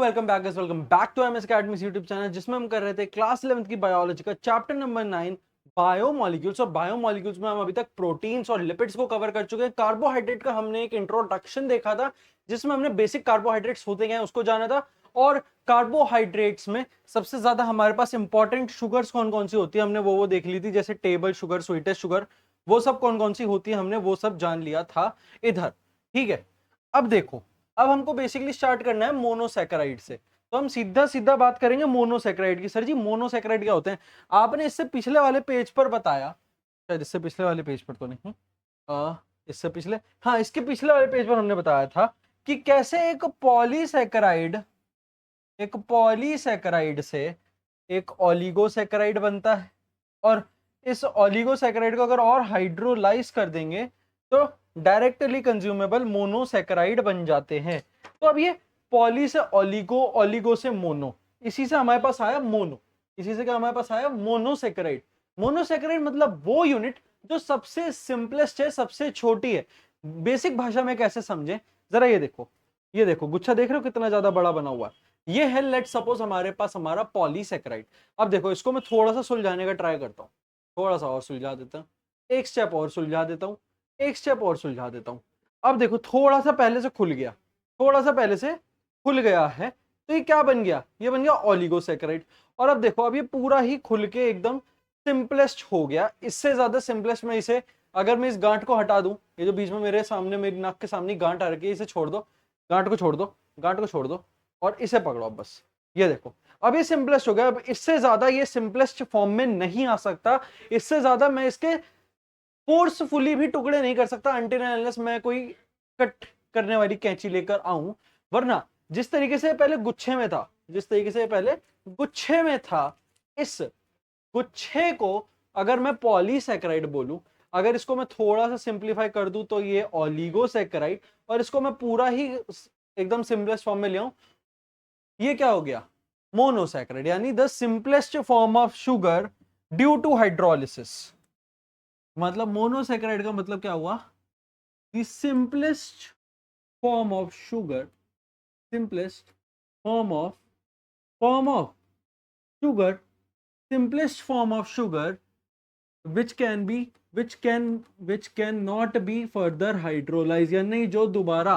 Welcome back to MS academy YouTube channel, जिसमें हम कर रहे थे क्लास 11th की बायोलॉजी का चैप्टर नंबर 9 बायोमोलिक्यूल्स। और बायोमोलिक्यूल्स में हम अभी तक प्रोटीन्स और लिपिड्स को कवर कर चुके हैं। कार्बोहाइड्रेट का हमने एक इंट्रोडक्शन देखा था, जिसमें हमने बेसिक कार्बोहाइड्रेट्स होते हैं उसको जाना था। और कार्बोहाइड्रेट्स में सबसे ज्यादा हमारे पास इंपॉर्टेंट शुगर्स कौन कौन सी होती है हमने वो देख ली थी, जैसे टेबल शुगर, स्वीटेस्ट शुगर, वो सब कौन कौन सी होती है हमने वो सब जान लिया था इधर। ठीक है, अब देखो, अब हमको बेसिकली स्टार्ट करना है मोनोसैकेराइड से। तो हम सीधा सीधा बात करेंगे मोनोसैकेराइड की। सर जी मोनोसैकेराइड क्या होते हैं? आपने इससे पिछले वाले पेज पर बताया, शायद इससे पिछले वाले पेज पर तो नहीं, इससे पिछले, हाँ इसके पिछले वाले पेज पर हमने बताया था कि कैसे एक पॉलीसैकेराइड से एक ओलिगोसैकेराइड बनता है, और इस ओलिगोसैकेराइड को अगर और हाइड्रोलाइज कर देंगे तो डायरेक्टली कंज्यूमेबल मोनोसैकेराइड बन जाते हैं। तो अब ये पॉली से ओलिगो, ओलिगो से मोनो, इसी से हमारे पास आया मोनो, इसी से क्या हमारे पास आया मोनोसैकेराइड। मोनोसैकेराइड मतलब वो यूनिट जो सबसे सिंपलेस्ट है, सबसे छोटी है। बेसिक भाषा में कैसे समझे, जरा ये देखो, ये देखो गुच्छा देख रहे हो कितना ज्यादा बड़ा बना हुआ है। ये है लेट सपोज हमारे पास हमारा पॉलीसैकेराइड। अब देखो इसको मैं थोड़ा सा सुलझाने का ट्राई करता हूँ, थोड़ा सा और सुलझा देता हूँ, एक स्टेप और सुलझा देता हूँ, एक स्टेप और सुलझा देता हूँ। अब देखो थोड़ा सा पहले से खुल गया, थोड़ा सा पहले से खुल गया है, तो ये क्या बन गया? ये बन गया ओलिगोसैकेराइड। और अब देखो, अब ये पूरा ही खुल के एकदम सिंपलेस्ट हो गया। इससे ज्यादा सिंपलेस्ट में इसे, अगर मैं इस गांठ को हटा दूं, ये जो बीच में मेरे सामने, मेरी नाक के सामने गांठ आ रखी है, इसे छोड़ दो, गांठ को छोड़ दो, गांठ को छोड़ दो, और इसे पकड़ो। अब बस ये देखो, अब ये सिंपलेस्ट हो गया। अब इससे ज्यादा ये सिंपलेस्ट फॉर्म में नहीं आ सकता, इससे ज्यादा मैं इसके फोर्सफुली भी टुकड़े नहीं कर सकता अनटिल एंड अनलेस मैं कोई कट करने वाली कैंची लेकर आऊं। वरना जिस तरीके से पहले गुच्छे में था, जिस तरीके से पहले गुच्छे में था, इस गुच्छे को अगर मैं पॉलीसैकेराइड बोलूं, अगर इसको मैं थोड़ा सा सिंप्लीफाई कर दूं तो ये ओलिगोसैकेराइड, और इसको मैं पूरा ही एकदम सिंपलेस्ट फॉर्म में ले आऊं, ये क्या हो गया? मोनोसैकेराइड, यानी the simplest form of sugar due to hydrolysis. मतलब मोनोसैकेराइड का मतलब क्या हुआ? The simplest form of sugar, simplest form of sugar, simplest form of sugar which can not be further hydrolyzed, यानी जो दोबारा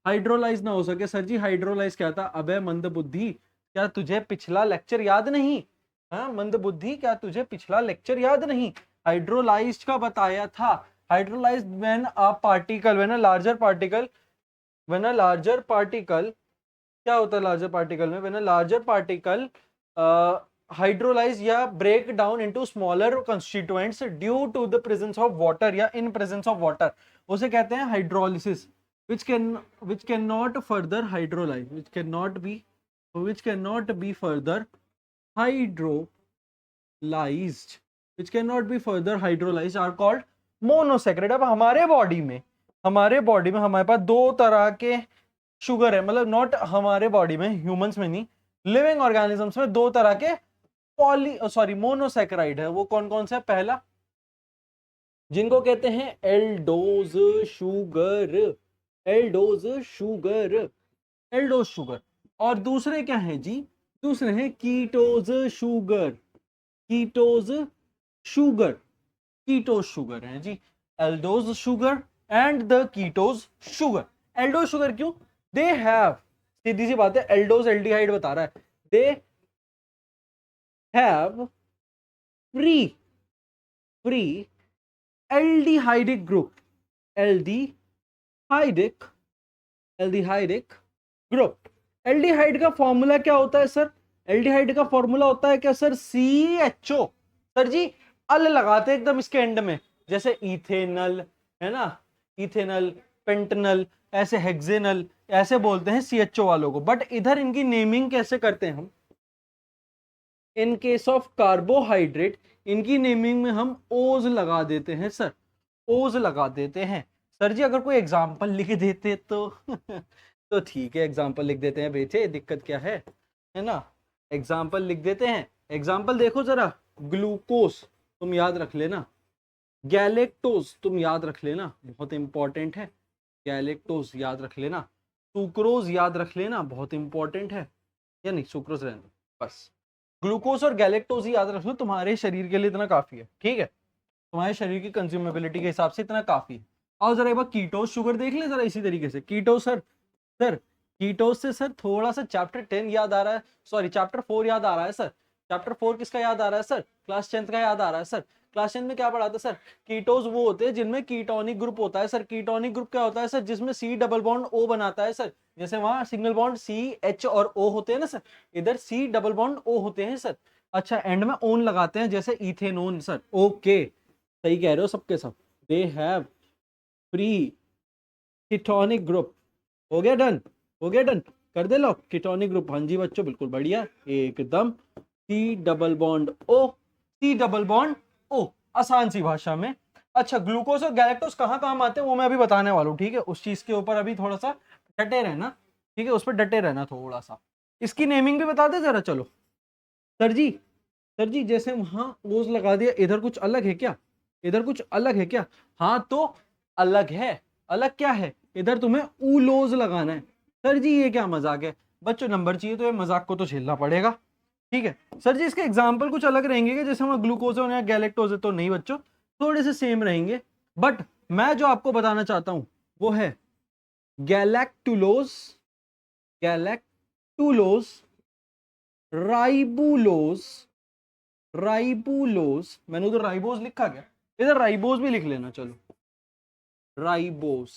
हाइड्रोलाइज ना हो सके। सर जी हाइड्रोलाइज क्या था? अबे मंदबुद्धि, क्या तुझे पिछला लेक्चर याद नहीं? हाँ मंदबुद्धि, क्या तुझे पिछला लेक्चर याद नहीं? हाइड्रोलाइज्ड का बताया था। Hydrolysed when a particle, when a larger particle, क्या होता है लार्जर पार्टिकल में? When a larger particle hydrolyse या break down into smaller constituents due to the presence of water या इन प्रेजेंस ऑफ वाटर, उसे कहते हैं hydrolysis. which cannot further hydrolyze, which cannot be further hydrolyzed, are called monosaccharide। अब हमारे body में हमारे पास दो तरह के शुगर है, मतलब नॉट हमारे बॉडी में, ह्यूमंस में नहीं, लिविंग ऑर्गेनिजम्स में दो तरह के मोनोसैकेराइड है। वो कौन कौन सा है? पहला, जिनको कहते हैं aldose sugar, aldose sugar, aldose sugar. और दूसरे क्या है जी? दूसरे हैं ketose sugar, ketose sugar, ketose sugar है जी। Aldose sugar and the ketose sugar. Aldose sugar क्यों? दे हैव, सीधी सी बात है, एल्डोज एल्डिहाइड बता रहा है, they have free aldehydic group, aldehydic aldehydic group. Aldehyde का फॉर्मूला क्या होता है सर? एल्डिहाइड का फॉर्मूला होता है क्या सर? CHO। सर जी अल लगाते हैं एकदम इसके एंड में, जैसे इथेनल है ना, इथेनल, पेंटनल, ऐसे हेक्सेनल, ऐसे बोलते हैं CHO वालों को। बट इधर इनकी नेमिंग कैसे करते हैं हम? इन केस ऑफ कार्बोहाइड्रेट इनकी नेमिंग में हम ओज लगा देते हैं सर, ओज लगा देते हैं। सर जी अगर कोई एग्जाम्पल लिख देते तो तो ठीक है, एग्जाम्पल लिख देते हैं बेटे, दिक्कत क्या है ना, एग्जाम्पल लिख देते हैं। एग्जाम्पल देखो जरा, ग्लूकोज तुम याद रख लेना, गैलेक्टोज तुम याद रख लेना, बहुत इंपॉर्टेंट है, गैलेक्टोज याद रख लेना, सुक्रोज याद रख लेना, बहुत इंपॉर्टेंट है, या नहीं, सुक्रोज रहने दो बस। ग्लूकोज और गैलेक्टोज ही याद रख लो, तुम्हारे शरीर के लिए इतना काफी है, ठीक है, तुम्हारे शरीर की कंज्यूमेबिलिटी के हिसाब से इतना काफी है। और जरा एक बार कीटोज शुगर देख ले जरा इसी तरीके से। कीटोज सर कीटोज से सर थोड़ा सा चैप्टर 10 याद आ रहा है, सॉरी चैप्टर 4 याद आ रहा है सर। चैप्टर 4 किसका याद आ रहा है सर? क्लास 10 का याद आ रहा है सर। क्लास 10 में क्या पढ़ा था सर? कीटोज वो होते हैं जिनमें कीटोनिक ग्रुप होता है सर। कीटोनिक ग्रुप क्या होता है सर? जिसमें सी डबल बॉन्ड ओ बनाता है सर। जैसे वहां सिंगल बॉन्ड सी एच और ओ होते हैं ना सर, इधर सी डबल बॉन्ड ओ होते हैं सर। अच्छा, एंड में ओन लगाते हैं जैसे इथेनोन सर। ओके, सही कह रहे हो सबके सब। They have free ketonic group. हो गया डन, हो गया डन, कर दे लो कीटोनिक ग्रुप। हाँ जी बच्चों, बिल्कुल बढ़िया एकदम। C double bond O, C double bond O, आसान सी भाषा में। अच्छा, ग्लूकोज और गैलेक्टोज कहाँ काम आते हैं वो मैं अभी बताने वाला हूँ, ठीक है। उस चीज के ऊपर अभी थोड़ा सा डटे रहना, ठीक है, उस पर डटे रहना थोड़ा सा। इसकी नेमिंग भी बता दे जरा, चलो। सर जी, सर जी जैसे वहां ओज लगा दिया, इधर कुछ अलग है क्या? इधर कुछ अलग है क्या? हाँ तो अलग है। अलग क्या है? इधर तुम्हें ऊलोज लगाना है। सर जी ये क्या मजाक है? बच्चों नंबर चाहिए तो ये मजाक को तो झेलना पड़ेगा, ठीक है। सर जी इसके एग्जाम्पल कुछ अलग रहेंगे क्या? जैसे वहां ग्लूकोज है या गैलेक्टोज है? तो नहीं बच्चों, थोड़े से सेम रहेंगे। बट मैं जो आपको बताना चाहता हूं वो है गैलेक्टुलोज, गैलेक्टुलोज, राइबुलोज, राइबुलोज, मैंने उधर राइबोज लिखा क्या? इधर राइबोज भी लिख लेना, चलो राइबोज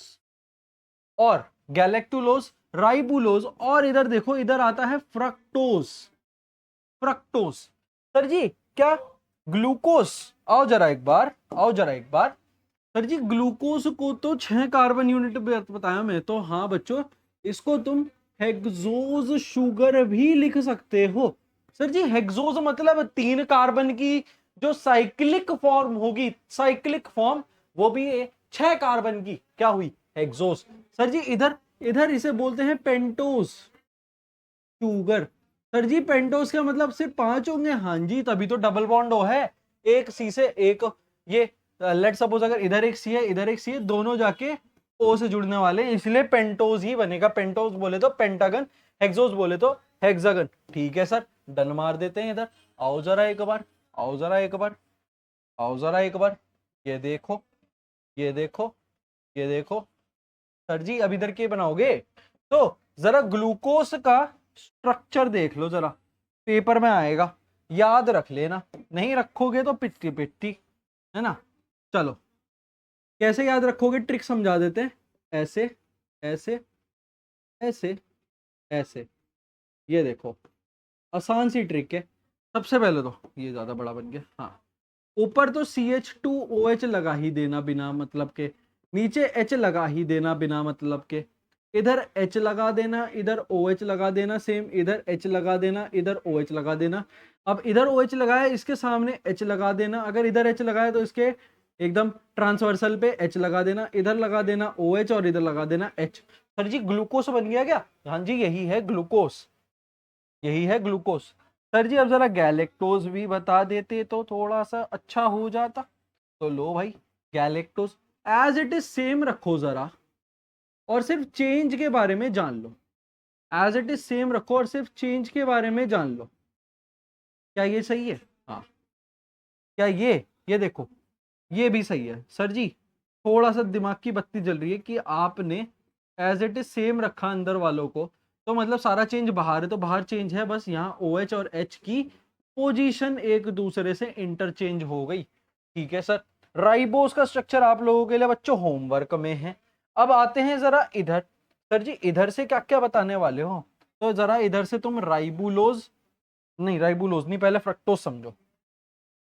और गैलेक्टुलोज, राइबुलोज, और इधर देखो इधर आता है फ्रक्टोज, फ्रक्टोज। सर जी क्या ग्लूकोज, आओ जरा एक बार, आओ जरा एक बार। सर जी ग्लूकोज को तो 6 कार्बन यूनिट बताया मैं तो। हाँ बच्चों, इसको तुम हेक्सोज शुगर भी लिख सकते हो। सर जी हेक्सोज मतलब 3 कार्बन की जो साइक्लिक फॉर्म होगी, साइक्लिक फॉर्म, वो भी 6 कार्बन की क्या हुई? हेक्सोज। सर जी इधर, इधर इसे बोलते हैं पेंटोज शुगर। सर जी पेंटोज का मतलब सिर्फ 5 होंगे? हाँ जी, तभी तो डबल बॉन्ड हो है, एक सी से एक, ये लेट सपोज अगर इधर एक सी है इधर एक सी है, दोनों जाके ओ से जुड़ने वाले, इसलिए पेंटोज ही बनेगा। पेंटोज बोले तो पेंटागन, हेक्सोज बोले तो हेक्सागन। ठीक है सर, डन मार देते हैं इधर। आओ जरा एक बार, आओ जरा एक बार, आओ जरा एक बार, ये देखो, ये देखो, ये देखो। सर जी अब इधर के बनाओगे? तो जरा ग्लूकोज का स्ट्रक्चर देख लो जरा, पेपर में आएगा, याद रख लेना, नहीं रखोगे तो पिट्टी पिट्टी, है ना। चलो कैसे याद रखोगे, ट्रिक समझा देते हैं। ऐसे, ऐसे, ऐसे, ऐसे, ये देखो, आसान सी ट्रिक है। सबसे पहले तो ये ज्यादा बड़ा बन गया, हाँ। ऊपर तो CH2OH लगा ही देना बिना मतलब के, नीचे H लगा ही देना बिना मतलब के, इधर H लगा देना, इधर OH लगा देना, सेम इधर H लगा देना, इधर OH लगा देना। अब इधर OH लगाया, इसके सामने H लगा देना। अगर इधर H लगाया तो इसके एकदम ट्रांसवर्सल पे H लगा देना, इधर लगा देना OH और इधर लगा देना H। सर जी ग्लूकोस बन गया क्या? हाँ जी यही है ग्लूकोस, यही है ग्लूकोस। सर जी अब जरा गैलेक्टोज भी बता देते तो थोड़ा सा अच्छा हो जाता। तो लो भाई, galactose as it is same रखो जरा, और सिर्फ चेंज के बारे में जान लो। एज इट इज सेम रखो और सिर्फ चेंज के बारे में जान लो। क्या ये सही है? हाँ, क्या ये देखो, ये भी सही है। सर जी थोड़ा सा दिमाग की बत्ती जल रही है कि आपने एज इट इज सेम रखा अंदर वालों को, तो मतलब सारा चेंज बाहर है, तो बाहर चेंज है, बस यहाँ OH और H की पोजीशन एक दूसरे से इंटरचेंज हो गई। ठीक है सर, राइबोस का स्ट्रक्चर आप लोगों के लिए बच्चों होमवर्क में है। अब आते हैं जरा इधर। सर जी इधर से क्या क्या बताने वाले हो? तो जरा इधर से तुम राइबुलोज, नहीं राइबुलोज नहीं, पहले फ्रक्टोज समझो,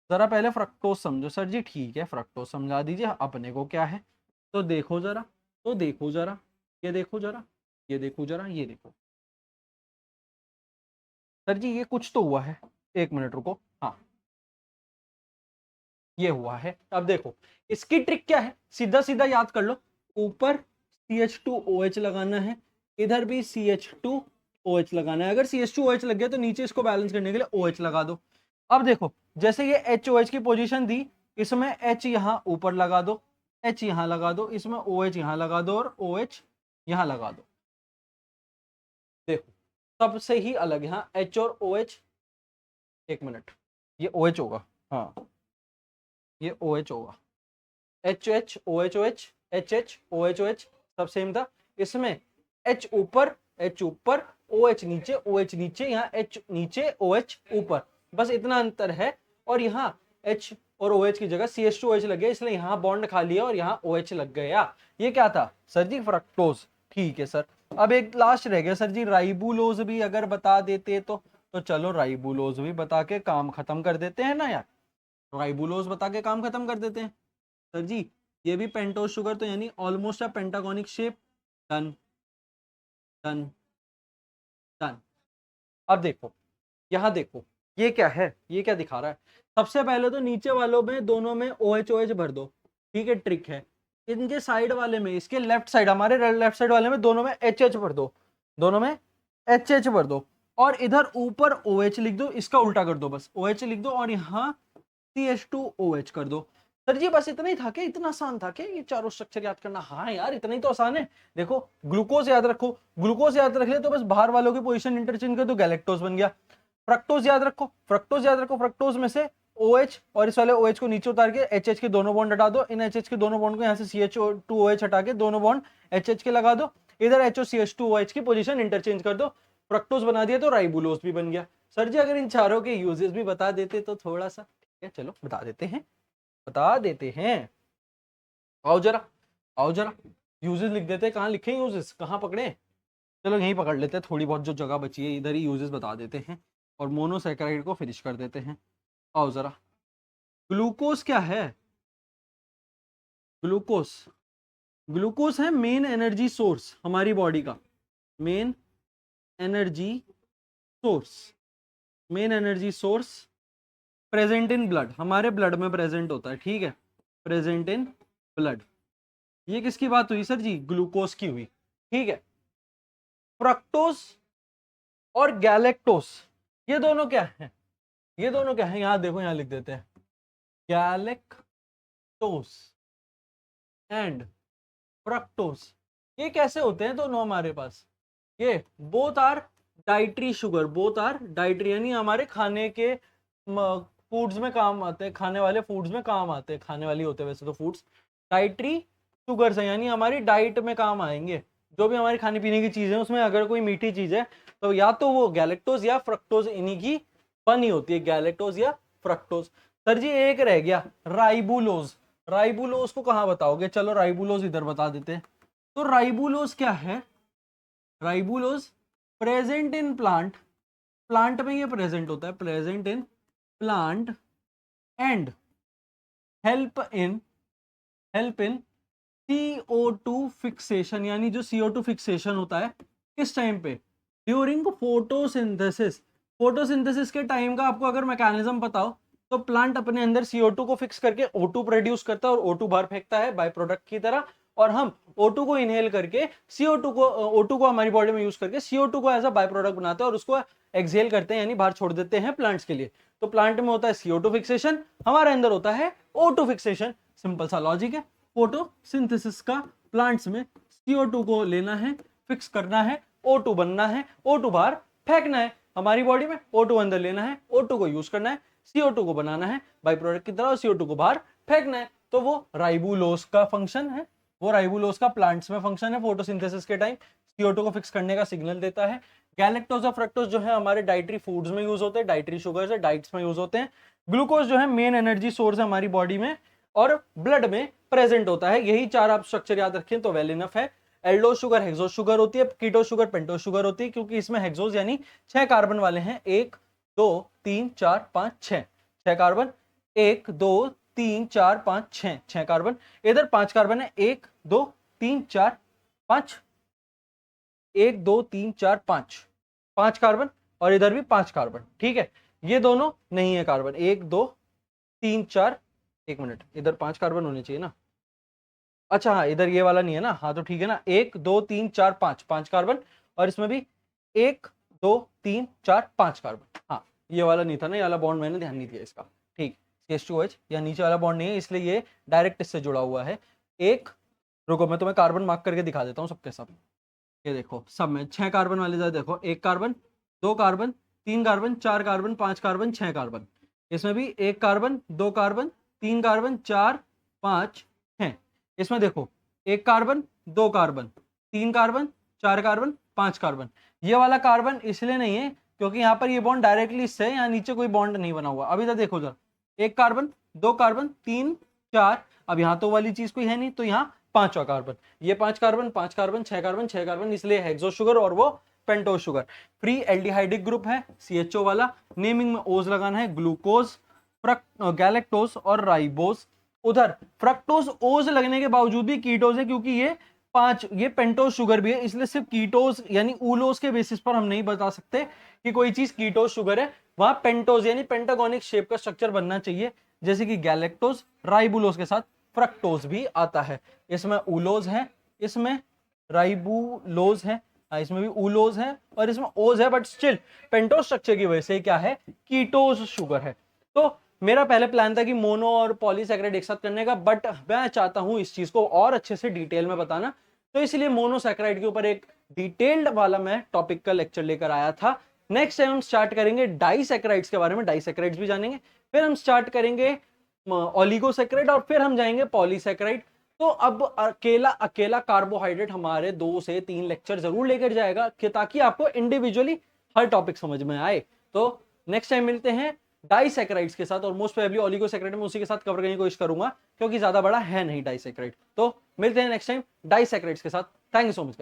जरा पहले फ्रक्टोज समझो। सर जी ठीक है, फ्रक्टोज समझा दीजिए, अपने को क्या है? तो देखो जरा, तो देखो जरा, ये देखो जरा, ये देखो जरा, ये देखो। सर जी ये कुछ तो हुआ है, एक मिनट रुको, हाँ ये हुआ है। अब देखो इसकी ट्रिक क्या है, सीधा सीधा याद कर लो। ऊपर CH2OH लगाना है, इधर भी CH2OH लगाना है। अगर CH2OH लग गया तो नीचे इसको बैलेंस करने के लिए OH लगा दो। अब देखो जैसे ये HOH की पोजीशन दी, इसमें H यहाँ ऊपर लगा दो, H यहाँ लगा दो, इसमें OH यहाँ लगा दो और OH यहाँ लगा दो। देखो सबसे ही अलग। यहाँ H और OH, एक मिनट, ये OH होगा, हाँ ये OH होगा, HH OH OH HH OH OH सब सेम था। इसमें H ऊपर OH नीचे, OH नीचे, यहाँ H नीचे OH ऊपर, बस इतना अंतर है। और यहाँ H और OH की जगह CH2OH लग गया, इसलिए यहाँ बॉन्ड खाली है और यहाँ OH लग गया। ये क्या था सर जी? फ्रक्टोज। ठीक है सर, अब एक लास्ट रह गया सर जी, राइबुलोज भी अगर बता देते तो चलो राइबुलोज भी बता के काम खत्म कर देते हैं ना यार, राइबुलोज बता के काम खत्म कर देते हैं सर जी। ये भी पेंटोज शुगर, तो यानी ऑलमोस्ट अ पेंटागोनिक शेप। Done done done. अब देखो, यहाँ देखो ये क्या है, ये क्या दिखा रहा है? सबसे पहले तो नीचे वालों में दोनों में OH OH भर दो, ठीक है, ट्रिक है। इनके साइड वाले में, इसके लेफ्ट साइड, हमारे लेफ्ट साइड वाले में दोनों में HH भर दो, दोनों में HH भर दो, और इधर ऊपर OH लिख दो, इसका उल्टा कर दो, बस OH लिख दो और यहाँ CH2OH कर दो। सर जी बस इतना ही था क्या? इतना आसान था क्या ये चारों स्ट्रक्चर याद करना? हाँ यार इतना ही तो आसान है। देखो ग्लूकोज याद रखो, ग्लूकोज याद रख ले तो बस बाहर वालों की पोजीशन इंटरचेंज कर दो, गैलेक्टोज बन गया। फ्रक्टोज याद रखो, फ्रक्टोज याद रखो, फ्रक्टोज में से OH और इस वाले OH को नीचे उतार के HH के दोनों बॉन्ड हटा दो, इन HH के दोनों बॉन्ड को यहाँ से CH2OH हटा के दोनों बॉन्ड HH के लगा दो, इधर HO CH2OH की पोजीशन इंटरचेंज कर दो, फ्रक्टोज बना दिया तो राइबुलोज भी बन गया। सर जी अगर इन चारों के यूजेस भी बता देते तो थोड़ा सा, ठीक है चलो बता देते हैं, बता देते हैं। आओ जरा, आओ जरा, यूजेस लिख देते हैं। कहाँ लिखे यूजेस, कहाँ पकड़े? चलो यहीं पकड़ लेते हैं, थोड़ी बहुत जो जगह बची है इधर ही यूजेस बता देते हैं और मोनोसैकेराइड को फिनिश कर देते हैं। आओ जरा, ग्लूकोज क्या है? ग्लूकोज, ग्लूकोज है मेन एनर्जी सोर्स हमारी बॉडी का, main energy source, main energy source present in blood, हमारे ब्लड में प्रेजेंट होता है, ठीक है, प्रेजेंट इन ब्लड। ये किसकी बात हुई सर जी? ग्लूकोज की हुई, ठीक है। फ्रक्टोज और गैलेक्टोज, ये दोनों क्या है? ये दोनों क्या है? यहां देखो, यहां लिख देते हैं, गैलेक्टोज एंड फ्रक्टोज। ये कैसे होते हैं दोनों हमारे पास? ये both are dietary sugar, both are dietary, यानी हमारे खाने के फूड्स में काम आते हैं, खाने वाले फूड्स में काम आते हैं, खाने वाली होते हैं वैसे तो फूड्स, डाइटरी शुगर्स है, यानी हमारी डाइट में काम आएंगे। जो भी हमारी खाने पीने की चीजें हैं उसमें अगर कोई मीठी चीज है तो या तो वो गैलेक्टोज या फ्रक्टोज इन्हीं की बनी होती है, गैलेक्टोज या फ्रक्टोज। सर जी एक रह गया, राइबुलोज। राइबुलोज को कहाँ बताओगे? चलो राइबुलोज इधर बता देते हैं। तो राइबुलोज क्या है? Ribulose present in plant, plant में ये प्रेजेंट होता है, present in plant and help in CO2 fixation, यानी जो CO2 फिक्सेशन होता है किस टाइम पे? During photosynthesis. फोटोसिंथेसिस के टाइम का आपको अगर मैकेनिज्म पता हो तो प्लांट अपने अंदर CO2 को फिक्स करके O2 प्रोड्यूस करता है और O2 बाहर फेंकता है बाय प्रोडक्ट की तरह, और हम O2 को इनहेल करके O2 को हमारी बॉडी में यूज करके CO2 को एज अ बाय प्रोडक्ट बनाते हैं और उसको एक्सहेल करते हैं, यानी बाहर छोड़ देते हैं प्लांट्स के लिए। तो प्लांट में होता है CO2 फिक्सेशन, हमारे अंदर होता है O2 फिक्सेशन। सिंपल सा लॉजिक है। फोटोसिंथेसिस का प्लांट्स में CO2 को लेना है, फिक्स करना है, O2 बनना है, O2 बाहर फेंकना है। हमारी बॉडी में O2 अंदर लेना है, O2 को यूज करना है, CO2 को बनाना है बाई प्रोडक्ट की तरह, CO2 को बाहर फेंकना है। तो वो राइबुलोज का फंक्शन है, वो राइबुलोज का प्लांट्स में फंक्शन है। फोटोसिंथेसिस के टाइम CO2 को फिक्स करने का सिग्नल देता है। गैलेक्टोज और फ्रक्टोज जो है हमारे डाइटरी फूड्स में यूज होते हैं, डाइटरी शुगर्स है, डाइट्स में यूज होते हैं। ग्लूकोज जो है मेन एनर्जी सोर्स है हमारी बॉडी में और ब्लड में प्रेजेंट होता है। यही चार आप स्ट्रक्चर याद रखें तो वेल इनफ है। एल्डोज शुगर, हेक्सोज शुगर होती है, कीटोज शुगर, पेंटोज शुगर होती है, क्योंकि इसमें हेक्सोज यानी 6 कार्बन वाले हैं, 1 2 3 4 5 6, 6 कार्बन, 1 2 3 4 5 6, 6 कार्बन। इधर 5 कार्बन है, 1 2 3 4 5, 1 2 3 4 5, 5 कार्बन, और इधर भी 5 कार्बन, ठीक है। ये दोनों नहीं है कार्बन, 1 2 3 4, 1 मिनट, इधर 5 कार्बन होने चाहिए ना। अच्छा हाँ, इधर ये वाला नहीं है ना, हाँ तो ठीक है ना, 1 2 3 4 5, 5 कार्बन, और इसमें भी 1 2 3 4 5 कार्बन। हाँ ये वाला नहीं था ना, ये वाला बॉन्ड मैंने ध्यान नहीं दिया इसका, ठीक। CH2OH या नीचे वाला बॉन्ड नहीं है, इसलिए ये डायरेक्ट इससे जुड़ा हुआ है। एक, रुको मैं तुम्हें कार्बन मार्क करके दिखा देता हूँ सबके सब। ये देखो सब में 6 कार्बन वाले, देखो 1 carbon 2 carbon, 3 carbon, 4 carbon, 5 carbon, 6 carbon. इसमें भी 1 कार्बन, 2 कार्बन, 3 कार्बन, 4, 5, 6। इसमें देखो 1 carbon, 2 carbon, 3 carbon, 4 carbon, 5 carbon. ये वाला कार्बन इसलिए नहीं है क्योंकि यहाँ पर ये बॉन्ड डायरेक्टली इससे है, यहाँ नीचे कोई बॉन्ड नहीं बना हुआ। अभी तक देखो जरा, 1 कार्बन, 2 कार्बन, 3, 4। अब यहाँ तो वाली चीज कोई है नहीं, तो यहाँ 5वां कार्बन। ये 5 कार्बन, 5 कार्बन, 6 कार्बन, 6 कार्बन, इसलिए हेक्सो शुगर और वो pentose sugar. Free aldehydic group है CHO वाला। नेमिंग में ओज लगाना है, ग्लूकोज, गैलेक्टोज और राइबोज। उधर फ्रक्टोज ओज लगने के बावजूद भी कीटोज है, क्योंकि ये पेंटोज शुगर भी है, इसलिए सिर्फ कीटोज यानी ऊलोज के बेसिस पर हम नहीं बता सकते कि कोई चीज कीटोज शुगर है। वहां पेंटोज यानी पेंटागोनिक शेप का स्ट्रक्चर बनना चाहिए, जैसे कि गैलेक्टोज, राइबुलोज के साथ फ्रक्टोज भी आता है। इसमें ऊलोज है, इसमें राइबुलोज है, इसमें भी ऊलोज है और इसमें ओज है, बट स्टिल पेंटोज स्ट्रक्चर की वजह से क्या है, कीटोज शुगर है। तो मेरा पहले प्लान था कि मोनो और पॉलीसैकेराइड एक साथ करने का, बट मैं चाहता हूं इस चीज को और अच्छे से डिटेल में बताना, तो इसलिए मोनोसैकेराइड के ऊपर एक डिटेल्ड वाला मैं टॉपिक का लेक्चर लेकर आया था। नेक्स्ट टाइम हम स्टार्ट करेंगे डाइसैकेराइड्स के बारे में, डाइसैकेराइड्स भी जानेंगे, फिर हम स्टार्ट करेंगे ओलिगोसैकेराइड और फिर हम जाएंगे पॉलीसैकेराइड। तो अब अकेला अकेला कार्बोहाइड्रेट हमारे 2 से 3 लेक्चर जरूर लेकर जाएगा कि ताकि आपको इंडिविजुअली हर टॉपिक समझ में आए। तो नेक्स्ट टाइम मिलते हैं डाइसैकेराइड्स के साथ, और मोस्ट प्रोबेबली ओलिगोसैकेराइड में उसी के साथ कवर करने की कोशिश करूंगा, क्योंकि ज्यादा बड़ा है नहीं डाइसैकेराइड। तो मिलते हैं नेक्स्ट टाइम डाइसैकेराइड्स के साथ। Thank you so much.